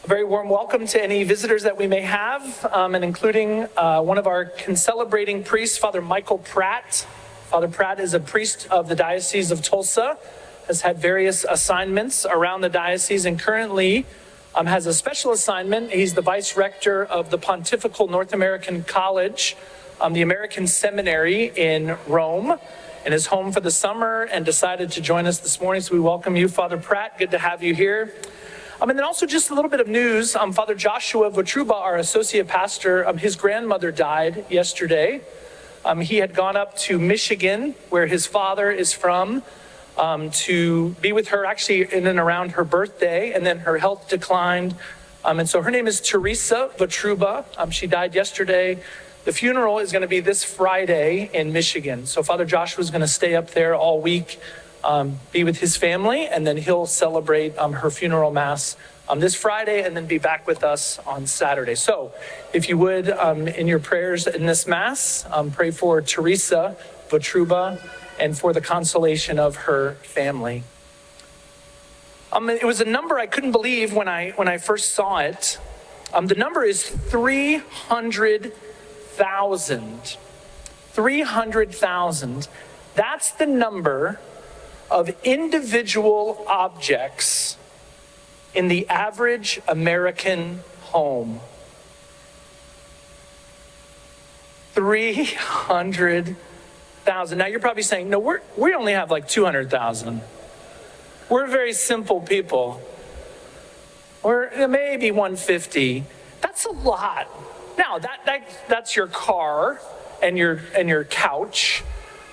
A very warm welcome to any visitors that we may have, and including one of our celebrating priests, Father Michael Pratt. Father Pratt is a priest of the Diocese of Tulsa, has had various assignments around the diocese, and currently has a special assignment. He's the vice rector of the Pontifical North American College, the American Seminary in Rome, and is home for the summer and decided to join us this morning. So we welcome you, Father Pratt. Good to have you here. And then also just a little bit of news. Father Joshua Votruba, our associate pastor, his grandmother died yesterday. He had gone up to Michigan, where his father is from, to be with her actually in and around her birthday, and then her health declined. And so her name is Teresa Votruba. She died yesterday. The funeral is going to be this Friday in Michigan. So Father Joshua is going to stay up there all week, be with his family, and then he'll celebrate her funeral mass this Friday and then be back with us on Saturday. So if you would, in your prayers in this mass, pray for Teresa Votruba and for the consolation of her family. It was a number I couldn't believe when I first saw it. The number is 300,000. 300,000. That's the number of individual objects in the average American home. 300,000. Now you're probably saying, no, we only have like 200,000. We're very simple people. We're maybe 150. That's a lot. Now that's your car and your couch.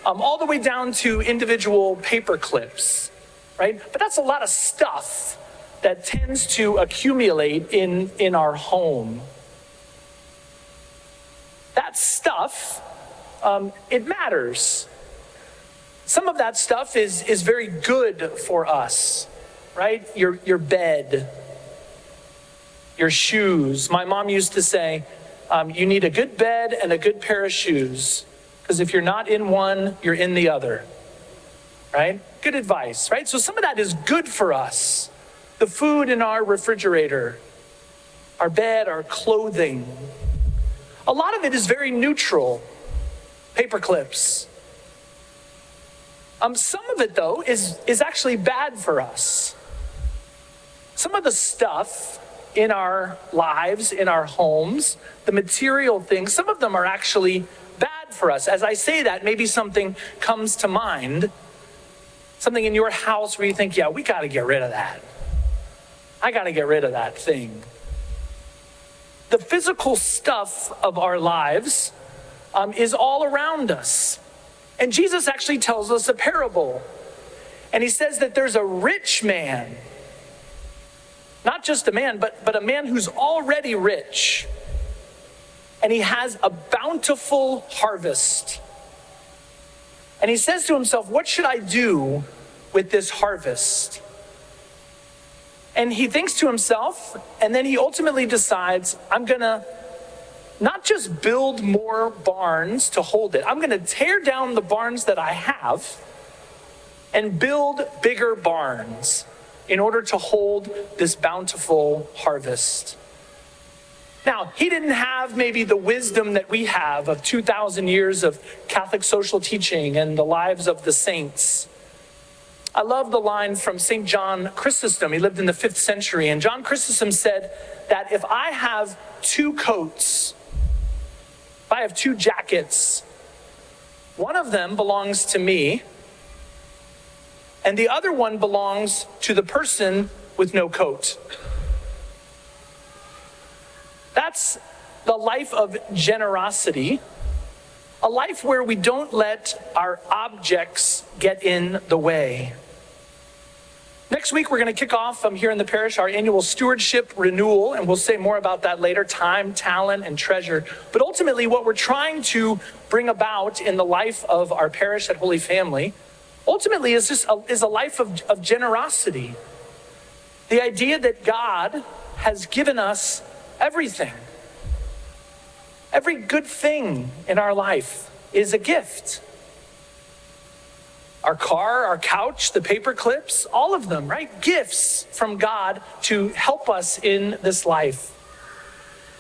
All the way down to individual paper clips, right? But that's a lot of stuff that tends to accumulate in our home. That stuff, it matters. Some of that stuff is very good for us, right? Your bed, your shoes. My mom used to say, you need a good bed and a good pair of shoes. Because if you're not in one, you're in the other, right? Good advice, right? So some of that is good for us. The food in our refrigerator, our bed, our clothing. A lot of it is very neutral. Paper clips. Some of it, though, is actually bad for us. Some of the stuff in our lives, in our homes, the material things, some of them are actually bad for us. As I say that, maybe something comes to mind, something in your house where you think, yeah, we got to get rid of that. I got to get rid of that thing. The physical stuff of our lives is all around us. And Jesus actually tells us a parable. And he says that there's a rich man, not just a man, but a man who's already rich. And he has a bountiful harvest. And he says to himself, what should I do with this harvest? And he thinks to himself, and then he ultimately decides, I'm going to not just build more barns to hold it. I'm going to tear down the barns that I have and build bigger barns in order to hold this bountiful harvest. Now, he didn't have maybe the wisdom that we have of 2,000 years of Catholic social teaching and the lives of the saints. I love the line from St. John Chrysostom. He lived in the 5th century. And John Chrysostom said that if I have 2 coats, if I have 2 jackets, one of them belongs to me, and the other one belongs to the person with no coat. That's the life of generosity, a life where we don't let our objects get in the way. Next week, we're going to kick off here in the parish our annual stewardship renewal, and we'll say more about that later, time, talent, and treasure. But ultimately, what we're trying to bring about in the life of our parish at Holy Family, ultimately is a life of generosity. The idea that God has given us everything. Every good thing in our life is a gift. our car, our couch, the paper clips, all of them, right? Gifts from God to help us in this life.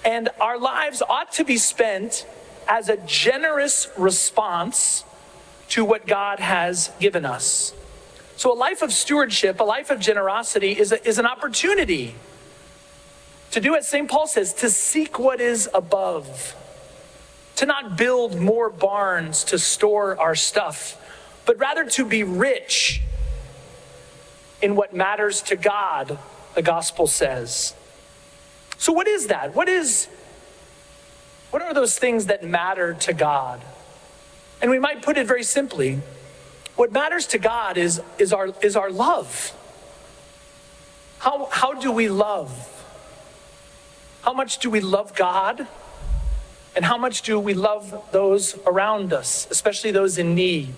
And our lives ought to be spent as a generous response to what God has given us. So a life of stewardship, a life of generosity is an opportunity to do as St. Paul says, to seek what is above, to not build more barns to store our stuff, but rather to be rich in what matters to God, the gospel says. So what is that? What are those things that matter to God? And we might put it very simply. What matters to God is our love. How do we love? How much do we love God? And how much do we love those around us, especially those in need?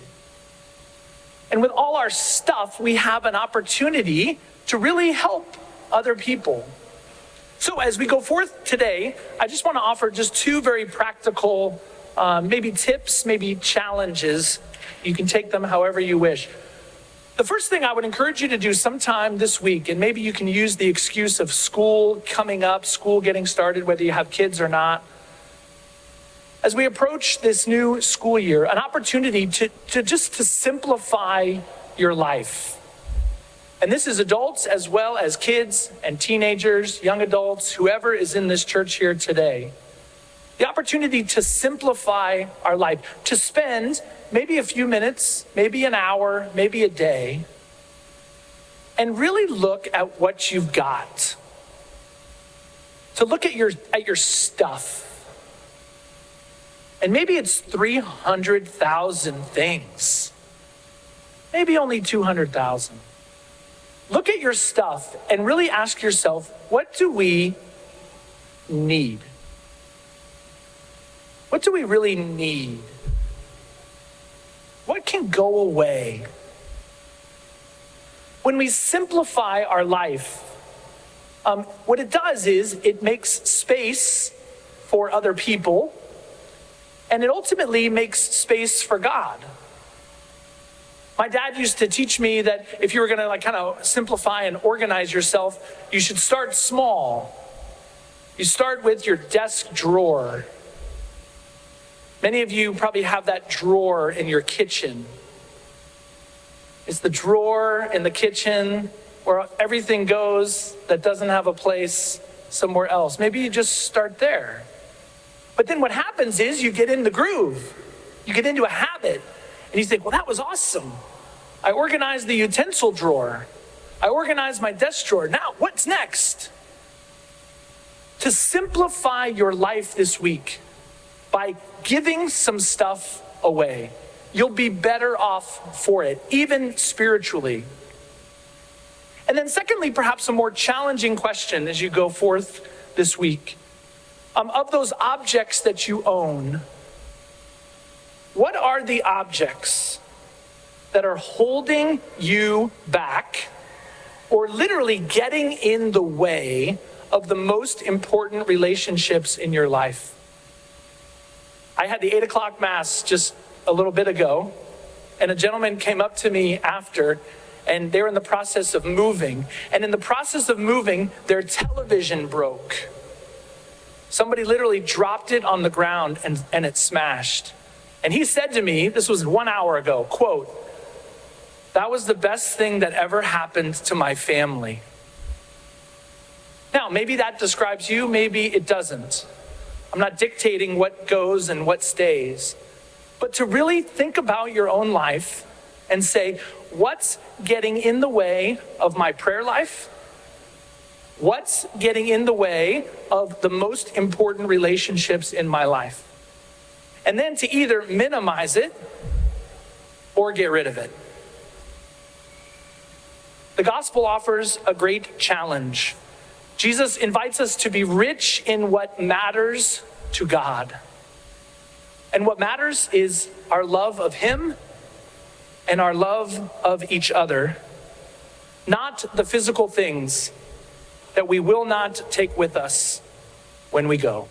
And with all our stuff, we have an opportunity to really help other people. So as we go forth today, I just want to offer just two very practical, maybe tips, maybe challenges. You can take them however you wish. The first thing I would encourage you to do sometime this week, and maybe you can use the excuse of school coming up, school getting started, whether you have kids or not. As we approach this new school year, an opportunity to simplify your life. And this is adults as well as kids and teenagers, young adults, whoever is in this church here today. The opportunity to simplify our life, to spend maybe a few minutes, maybe an hour, maybe a day, and really look at what you've got. To look at your stuff. And maybe it's 300,000 things. Maybe only 200,000. Look at your stuff and really ask yourself, what do we need? What do we really need? What can go away? When we simplify our life, what it does is it makes space for other people, and it ultimately makes space for God. My dad used to teach me that if you were going to kind of simplify and organize yourself, you should start small. You start with your desk drawer. Many of you probably have that drawer in your kitchen. It's the drawer in the kitchen where everything goes that doesn't have a place somewhere else. Maybe you just start there. But then what happens is you get in the groove. You get into a habit. And you think, well, that was awesome. I organized the utensil drawer. I organized my desk drawer. Now, what's next? To simplify your life this week by giving some stuff away. You'll be better off for it, even spiritually. And then secondly, perhaps a more challenging question as you go forth this week. Of those objects that you own, what are the objects that are holding you back or literally getting in the way of the most important relationships in your life? I had the 8 o'clock mass just a little bit ago, and a gentleman came up to me after, and they're in the process of moving. And in the process of moving, their television broke. Somebody literally dropped it on the ground and it smashed. And he said to me, this was 1 hour ago, quote, "That was the best thing that ever happened to my family." Now, maybe that describes you, maybe it doesn't. I'm not dictating what goes and what stays. But to really think about your own life and say, what's getting in the way of my prayer life? What's getting in the way of the most important relationships in my life? And then to either minimize it or get rid of it. The gospel offers a great challenge. Jesus invites us to be rich in what matters to God. And what matters is our love of Him and our love of each other, not the physical things that we will not take with us when we go.